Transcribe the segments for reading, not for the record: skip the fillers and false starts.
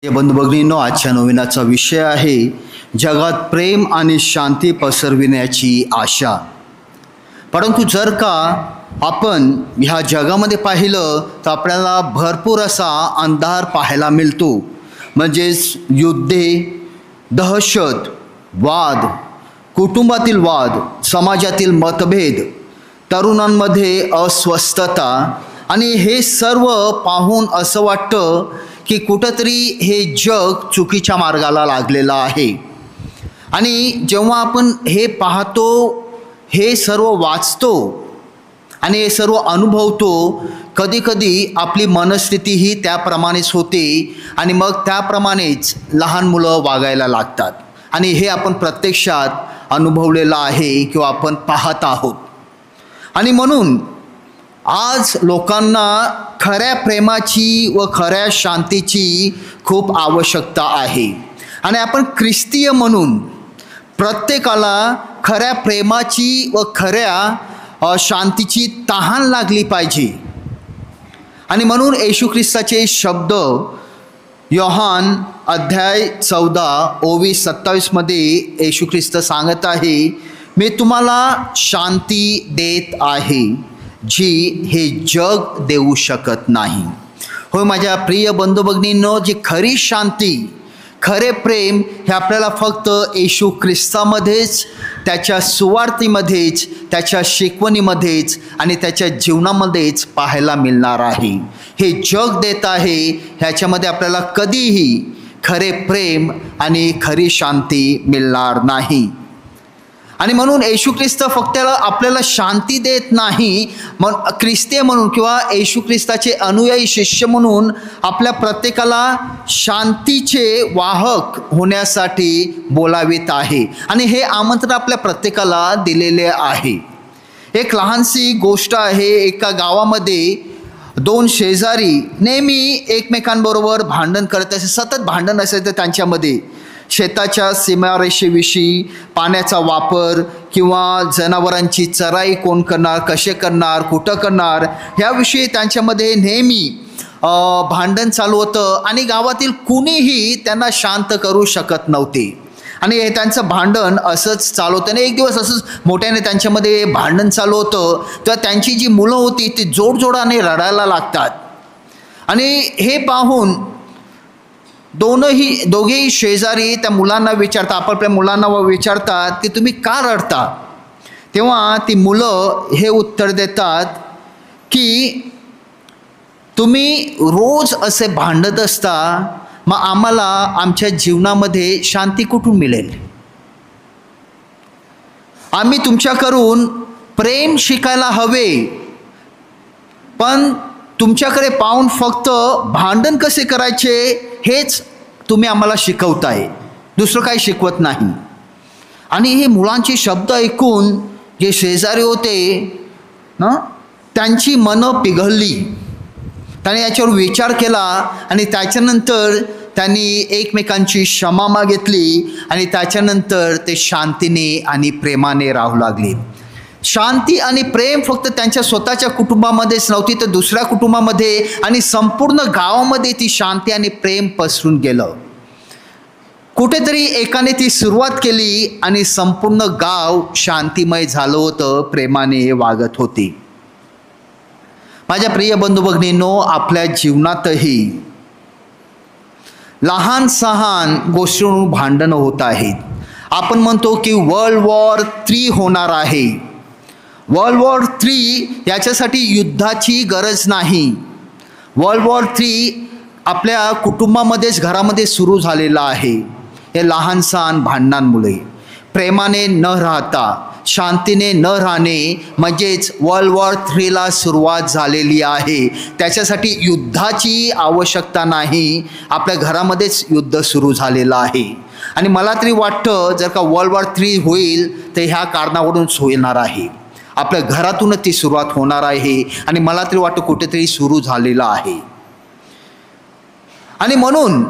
बंधू भगिनींनो, आजच्या नवीनाचा विषय आहे जगात प्रेम आणि शांती पसरविण्याची आशा. परंतु जर का आपण ह्या जगामध्ये पाहिलं तर आपल्याला भरपूर असा अंधार पाहायला मिळतो. म्हणजेच युद्धे, दहशत, वाद, कुटुंबातील वाद, समाजातील मतभेद, तरुणांमध्ये अस्वस्थता आणि हे सर्व पाहून असं वाटतं की कुठंतरी हे जग चुकीच्या मार्गाला लागलेलं आहे. आणि जेव्हा आपण हे पाहतो, हे सर्व वाचतो आणि हे सर्व अनुभवतो, कधीकधी आपली मनस्थिती ही त्याप्रमाणेच होते आणि मग त्याप्रमाणेच लहान मुलं वागायला लागतात. आणि हे आपण प्रत्यक्षात अनुभवलेलं आहे किंवा आपण पाहत आहोत. आणि म्हणून आज लोकांना खऱ्या प्रेमाची व खऱ्या शांतीची खूप आवश्यकता आहे. आणि आपण ख्रिस्तीय म्हणून प्रत्येकाला खऱ्या प्रेमाची व खऱ्या शांतीची तहान लागली पाहिजे. आणि म्हणून येशू ख्रिस्ताचे शब्द योहान अध्याय 14:27 मध्ये येशू ख्रिस्त सांगत आहे, मी तुम्हाला शांती देत आहे जी हे जग देऊ शकत नाही. होय माझ्या प्रिय बंधू भगिनींनो, जी खरी शांती, खरे प्रेम हे आपल्याला फक्त येशू ख्रिस्तामध्येच, त्याच्या सुवार्तेमध्येच, त्याच्या शिकवणीमध्येच आणि त्याच्या जीवनामध्येच पाहायला मिळणार आहे. हे जग देत आहे, ह्याच्यामध्ये आपल्याला कधीही खरे प्रेम आणि खरी शांती मिळणार नाही. आणि म्हणून येशू ख्रिस्त फक्त आपल्याला शांती देत नाही, ख्रिस्तीय म्हणून किंवा येशू ख्रिस्ताचे अनुयायी शिष्य म्हणून आपल्या प्रत्येकाला शांतीचे वाहक होण्यासाठी बोलावित आहे. आणि हे आमंत्रण आपल्या प्रत्येकाला दिलेले आहे. एक लहानशी गोष्ट आहे. एका गावामध्ये दोन शेजारी नेहमी एकमेकांबरोबर भांडण करत असे, सतत भांडण असायचं त्यांच्यामध्ये. शेताच्या सीमारेषेविषयी, पाण्याचा वापर किंवा जनावरांची चराई कोण करणार, कसे करणार, कुठं करणार, ह्याविषयी त्यांच्यामध्ये नेहमी भांडण चालू होतं. आणि गावातील कुणीही त्यांना शांत करू शकत नव्हते. आणि हे त्यांचं भांडण असंच चालू होतं. आणि एक दिवस असंच मोठ्याने त्यांच्यामध्ये भांडण चालू होतं, तेव्हा त्यांची जी मुलं होती ती जोरजोराने रडायला लागतात. आणि हे पाहून दोघेही शेजारी त्या मुलांना विचारतात, आपापल्या मुलांना विचारतात की तुम्ही का रडता. तेव्हा ती मुलं हे उत्तर देतात की तुम्ही रोज असे भांडत असता, मग आम्हाला आमच्या जीवनामध्ये शांती कुठून मिळेल. आम्ही तुमच्याकडून प्रेम शिकायला हवे, पण तुमच्याकडे पाहून फक्त भांडण कसे करायचे हेच तुम्ही आम्हाला शिकवताय, दुसरं काही शिकवत नाही. आणि हे मुलांचे शब्द ऐकून जे शेजारी होते ना, त्यांची मनं पिघळली. त्याने याच्यावर विचार केला आणि त्याच्यानंतर त्यांनी एकमेकांची क्षमा मागितली आणि त्याच्यानंतर ते शांतीने आणि प्रेमाने राहू लागले. शांती आणि प्रेम फक्त त्यांच्या स्वतःच्या कुटुंबामध्येच नव्हती, तर दुसऱ्या कुटुंबामध्ये आणि संपूर्ण गावामध्ये ती शांती आणि प्रेम पसरून गेलं. कुठेतरी एकाने ती सुरुवात केली आणि संपूर्ण गाव शांतिमय झालं होतं, प्रेमाने वागत होते. माझ्या प्रिय बंधू भगिनींनो, आपल्या जीवनातही लहान सहान गोष्टींवरून भांडणं होत आहेत. आपण म्हणतो की वर्ल्ड वॉर 3 होणार आहे. वर्ल्ड वॉर 3 याच्यासाठी युद्धाची गरज नाही. वर्ल्ड वॉर 3 आपल्या कुटुंबामध्येच, घरामध्ये सुरू झालेला आहे. हे लहान सहान भांडणांमुळे प्रेमाने न राहता, शांतीने न राहणे म्हणजेच वर्ल्ड वॉर 3ला सुरुवात झालेली आहे. त्याच्यासाठी युद्धाची आवश्यकता नाही, आपल्या घरामध्येच युद्ध सुरू झालेलं आहे. आणि मला तरी वाटतं जर का वर्ल्ड वॉर 3 होईल तर ह्या कारणावरूनच होणार आहे. आपल्या घरातूनच ती सुरुवात होणार आहे आणि मला तरी वाटतं कुठेतरी सुरू झालेलं आहे. आणि म्हणून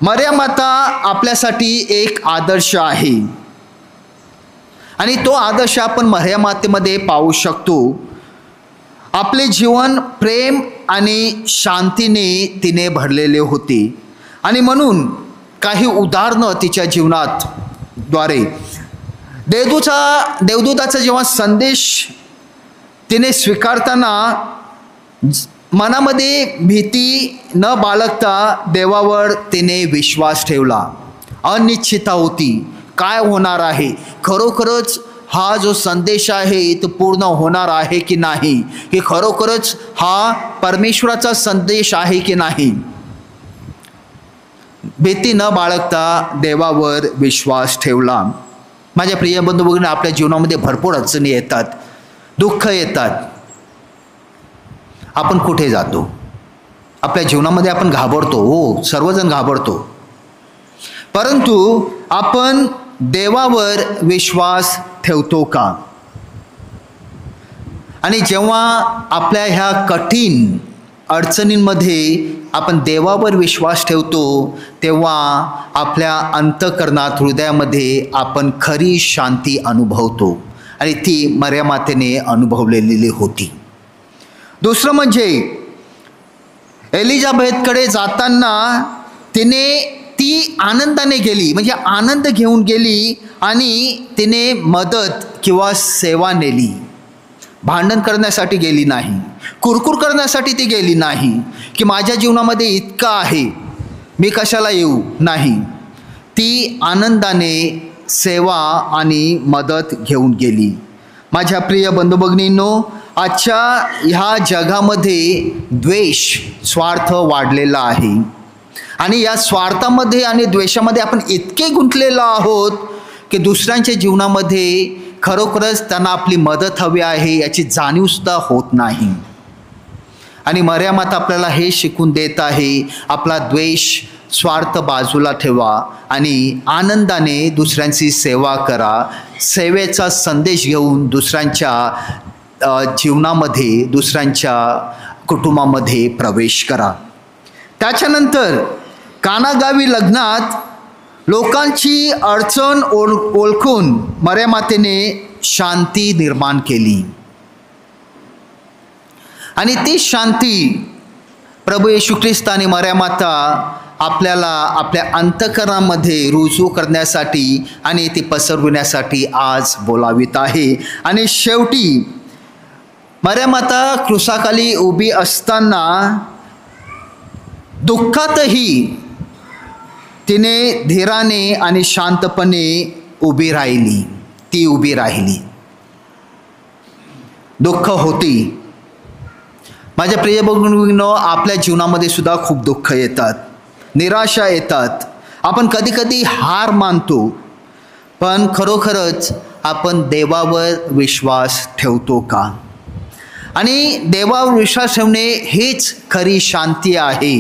मरियम माता आपल्यासाठी एक आदर्श आहे. आणि तो आदर्श आपण मरियम मातेमध्ये पाहू शकतो. आपले जीवन प्रेम आणि शांतीने तिने भरलेले होते आणि म्हणून काही उदाहरणं तिच्या जीवनात द्वारे देवदूताचा जेव्हा संदेश तिने स्वीकारताना मनामध्ये भीती न बाळगता देवावर तिने विश्वास ठेवला. अनिश्चितता होती, काय होणार आहे, खरोखरच हा जो संदेश आहे तो पूर्ण होणार आहे की नाही, की खरोखरच हा परमेश्वराचा संदेश आहे की नाही. भीती न बाळगता देवावर विश्वास ठेवला. माझ्या प्रिय बंधू भगिनी, आपल्या जीवनामध्ये भरपूर अडचणी येतात, दुःख येतात. आपण कुठे जातो? आपल्या जीवनामध्ये आपण घाबरतो. हो, सर्वजण घाबरतो. परंतु आपण देवावर विश्वास ठेवतो का? आणि जेव्हा आपल्या ह्या कठीण अडचणींमध्ये आपण देवावर विश्वास ठेवतो तेव्हा आपल्या अंतःकरणात, हृदयामध्ये आपण खरी शांती अनुभवतो आणि ती मरियमातेने अनुभवलेली होती. दुसरं म्हणजे एलिझाबेथकडे जाताना ती आनंदाने गेली, म्हणजे आनंद घेऊन गेली आणि तिने मदत किंवा सेवा नेली. भांडण करण्यासाठी गेली नाही, कुरकुर करण्यासाठी ती गेली नाही की माझ्या जीवनामध्ये इतकं आहे मी कशाला येऊ. नाही, ती आनंदाने सेवा आणि मदत घेऊन गेली. माझ्या प्रिय बंधू भगिनींनो, आजच्या ह्या जगामध्ये द्वेष, स्वार्थ वाढलेला आहे आणि या स्वार्थामध्ये आणि द्वेषामध्ये आपण इतके गुंतलेलो आहोत की दुसऱ्यांच्या जीवनामध्ये खरोखरच त्यांना आपली मदत हवी आहे याची जाणीवसुद्धा होत नाही. आणि मरियमाता आपल्याला हे शिकून देत आहे, आपला द्वेष, स्वार्थ बाजूला ठेवा आणि आनंदाने दुसऱ्यांची सेवा करा. सेवेचा संदेश घेऊन दुसऱ्यांच्या जीवनामध्ये, दुसऱ्यांच्या कुटुंबामध्ये प्रवेश करा. त्याच्यानंतर कानागावी लग्नात लोकांची अडचण ओळखून मरियमातेने शांती निर्माण केली आणि ती शांती प्रभू येशू ख्रिस्त आणि मरियमाता आपल्याला आपल्या अंतःकरणामध्ये रुजू करण्यासाठी आणि ती पसरविण्यासाठी आज बोलावित आहे. आणि शेवटी मरियमाता क्रूसाखाली उभी असताना दुःखातही तिने धीराने आणि शांतपणे उभी राहिली. ती उभी राहिली. दुःख होती. माझ्या प्रिय बंधूंनो, आपल्या जीवनामध्ये सुद्धा खूप दुःख येतात, निराशा येतात, आपण कधी कधी हार मानतो. पण खरोखरच आपण देवावर विश्वास ठेवतो का? आणि देवावर विश्वास ठेवणे हेच खरी शांती आहे.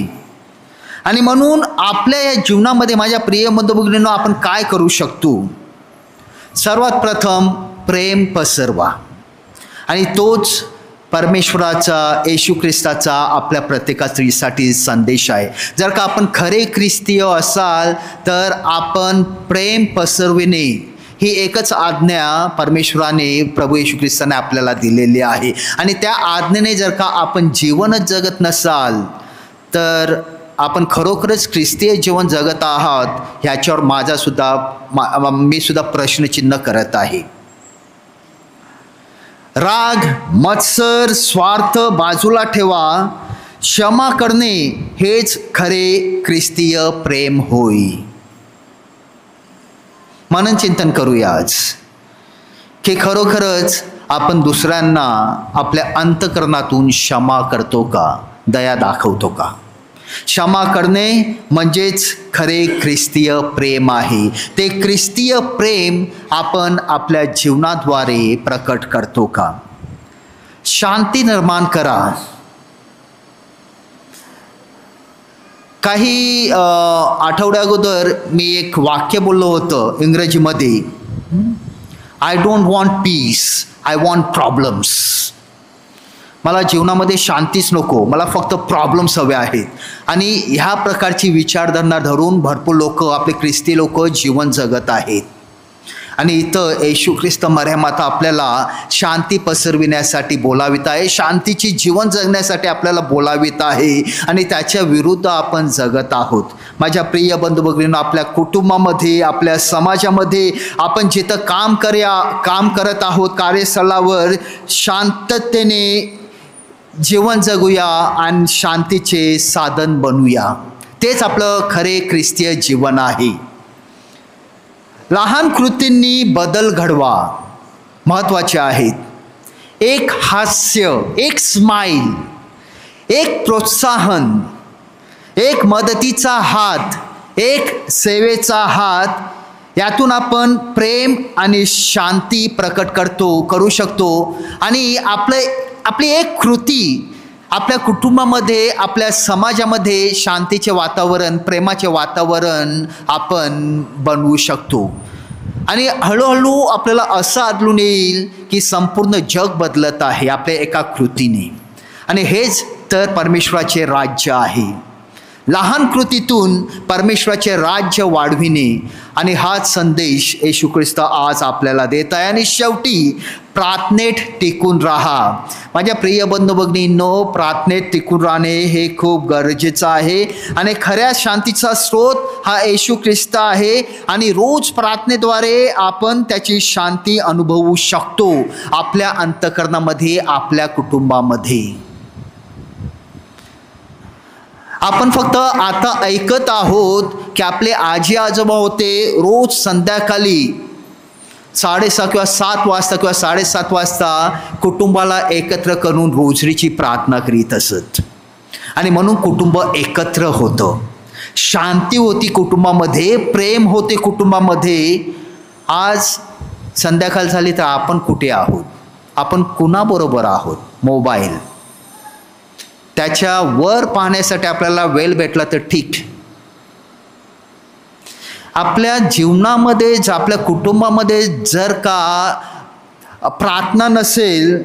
आणि म्हणून आपल्या या जीवनामध्ये माझ्या प्रिय बंधू भगिनींनो, आपण काय करू शकतो? सर्वात प्रथम प्रेम पसरवा. आणि तोच परमेश्वराचा, येशू ख्रिस्ताचा आपल्या प्रत्येकासाठी संदेश आहे. जर का आपण खरे ख्रिस्तीय असाल तर आपण प्रेम पसरविणे ही एकच आज्ञा परमेश्वराने, प्रभू येशू ख्रिस्ताने आपल्याला दिलेली आहे. आणि त्या आज्ञेने जर का आपण जीवनच जगत नसाल तर आपण खरोखरच ख्रिस्तीय जीवन जगत आहात ह्याच्यावर मी सुद्धा प्रश्नचिन्ह करत आहे. राग, मत्सर, स्वार्थ बाजूला ठेवा. क्षमा करणे हेच खरे ख्रिस्तीय प्रेम होय. मनन चिंतन करूया आज की खरोखरच आपण दुसऱ्यांना आपल्या अंतःकरणातून क्षमा करतो का, दया दाखवतो का? क्षमा करणे म्हणजेच खरे ख्रिस्तीय प्रेम आहे. ते ख्रिस्तीय प्रेम आपण आपल्या जीवनाद्वारे प्रकट करतो का? शांती निर्माण करा. काही आठवड्या अगोदर मी एक वाक्य बोललो होतं इंग्रजीमध्ये, I don't want piece, I want problems. मला जीवनामध्ये शांतीच नको, मला फक्त प्रॉब्लेम्स हवे आहेत. आणि ह्या प्रकारची विचारधारणा धरून भरपूर लोक, आपले ख्रिस्ती लोक जीवन जगत आहेत. आणि इथं येशू ख्रिस्त मर्यामाता आपल्याला शांती पसरविण्यासाठी बोलावित आहे, शांतीची जीवन जगण्यासाठी आपल्याला बोलावित आहे आणि त्याच्या विरुद्ध आपण जगत आहोत. माझ्या प्रिय बंधू भगिनींनो, आपल्या कुटुंबामध्ये, आपल्या समाजामध्ये आपण जिथं काम करत आहोत, कार्यस्थळावर शांततेने जीवन जगूया आणि शांतीचे साधन बनूया. तेच आपलं खरे ख्रिस्तीय जीवन आहे. लहान कृतींनी बदल घडवा महत्त्वाचे आहेत. एक हास्य, एक स्माईल, एक प्रोत्साहन, एक मदतीचा हात, एक सेवेचा हात, यातून आपण प्रेम आणि शांती प्रकट करू शकतो. आणि आपली एक कृती आपल्या कुटुंबामध्ये, आपल्या समाजामध्ये शांतीचे वातावरण, प्रेमाचे वातावरण आपण बनवू शकतो. आणि हळूहळू आपल्याला असं आढळून येईल की संपूर्ण जग बदलत आहे आपल्या एका कृतीने. आणि हेच तर परमेश्वराचे राज्य आहे. लहान कृतीतून परमेश्वराचे राज्य वाढविणे, आणि हाच संदेश येशू ख्रिस्त आज आपल्याला देत आहे. आणि शेवटी प्रार्थनेत टिकून राहा. माझ्या प्रिय बंधू भगिनींनो, प्रार्थनेत टिकून राहणे हे खूप गरजेचं आहे. आणि खऱ्या शांतीचा स्रोत हा येशू ख्रिस्त आहे. आणि रोज प्रार्थनेद्वारे आपण त्याची शांती अनुभवू शकतो आपल्या अंतःकरणामध्ये, आपल्या कुटुंबामध्ये. आपण फक्त आता ऐकत आहोत की आपले आजी आजोबा होते, रोज संध्याकाळी 6:30 किंवा 7 वाजता किंवा 7:30 वाजता कुटुंबाला एकत्र करून रोजरीची प्रार्थना करीत असत. आणि म्हणून कुटुंब एकत्र होतं, शांती होती कुटुंबामध्ये, प्रेम होते कुटुंबामध्ये. आज संध्याकाळ झाली तर आपण कुठे आहोत? आपण कुणाबरोबर आहोत? मोबाईल. त्याच्यावर पाहण्यासाठी आपल्याला वेळ भेटला तर ठीक. आपल्या जीवनामध्ये, आपल्या कुटुंबामध्ये जर का प्रार्थना नसेल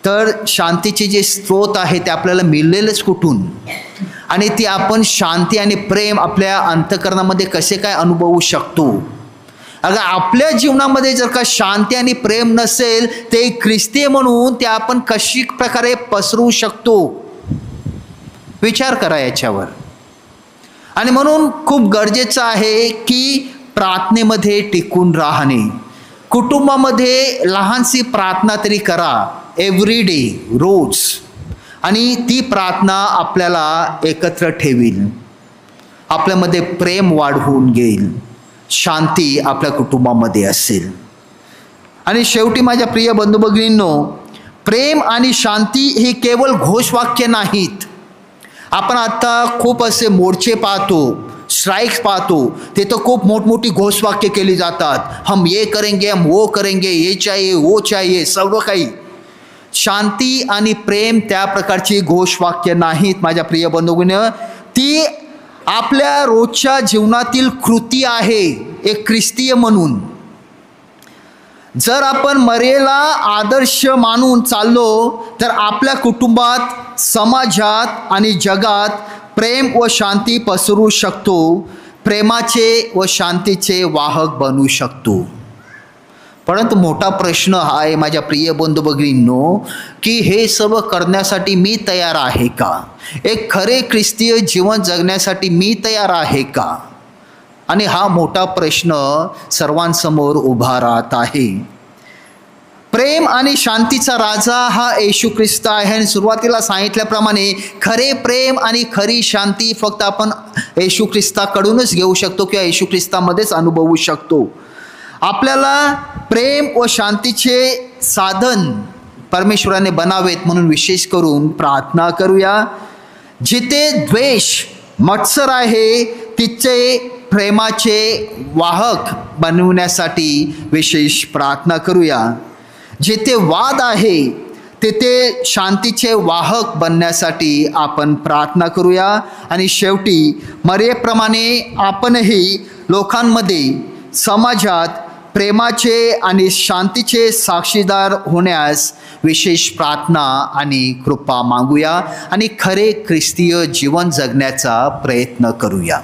तर शांतीचे जे स्रोत आहे ते आपल्याला मिळेलच कुठून? आणि ती आपण शांती आणि प्रेम आपल्या अंतःकरणामध्ये कसे काय अनुभवू शकतो? अगर आपल्या जीवनामध्ये जर का शांती आणि प्रेम नसेल ते ख्रिस्ती म्हणून ते आपण कशी प्रकारे पसरू शकतो? विचार करा याच्यावर. आणि म्हणून खूप गरजेचं आहे की प्रार्थनेमध्ये टिकून राहणे. कुटुंबामध्ये लहानशी प्रार्थना तरी करा, एव्हरी डे, रोज. आणि ती प्रार्थना आपल्याला एकत्र ठेवील, आपल्यामध्ये प्रेम वाढवून घेईल, शांती आपल्या कुटुंबामध्ये असेल. आणि शेवटी माझ्या प्रिय बंधू भगिनींनो, प्रेम आणि शांती ही केवळ घोषवाक्य नाहीत. आपण आता खूप असे मोर्चे पाहतो, स्ट्राइक्स पाहतो, ते तर खूप मोठमोठी घोषवाक्य केली जातात. हम ये करेंगे, हम वो करेंगे, ये चाहिए, वो चाहिए, सर्व काही. शांती आणि प्रेम त्या प्रकारची घोषवाक्य नाहीत माझ्या प्रिय बंधूंनो. ती आपल्या रोजच्या जीवनातील कृती आहे एक ख्रिस्तीय म्हणून. जर आपण मरेला आदर्श मानून चाललो तर आपल्या कुटुंबात, समाजात आणि जगात प्रेम व शांती पसरू शकतो, प्रेमाचे व शांतीचे वाहक बनू शकतो. परंतु मोठा प्रश्न हा आहे माझ्या प्रिय बंधू भगिनींनो की हे सर्व करण्यासाठी मी तयार आहे का? एक खरे ख्रिस्तीय जीवन जगण्यासाठी मी तयार आहे का? आणि हा मोठा प्रश्न सर्वांसमोर उभा राहत आहे. प्रेम आणि शांतीचा राजा हा येशू ख्रिस्त आहे. आणि सुरुवातीला सांगितल्याप्रमाणे खरे प्रेम आणि खरी शांती फक्त आपण येशू ख्रिस्ताकडूनच घेऊ शकतो किंवा येशू ख्रिस्तामध्येच अनुभवू शकतो. आपल्याला प्रेम व शांतीचे साधन परमेश्वराने बनावेत म्हणून विशेष करून प्रार्थना करूया. जिथे द्वेष मत्सर आहे तिथे प्रेमाचे वाहक बनवण्यासाठी विशेष प्रार्थना करूया. जिथे वाद आहे तिथे शांतीचे वाहक बनण्यासाठी आपण प्रार्थना करूया. आणि शेवटी मरेप्रमाणे आपणही लोकांमध्ये, समाजात प्रेमाचे आणि शांतीचे साक्षीदार होण्यास विशेष प्रार्थना आणि कृपा मागूया आणि खरे ख्रिस्तीय जीवन जगण्याचा प्रयत्न करूया.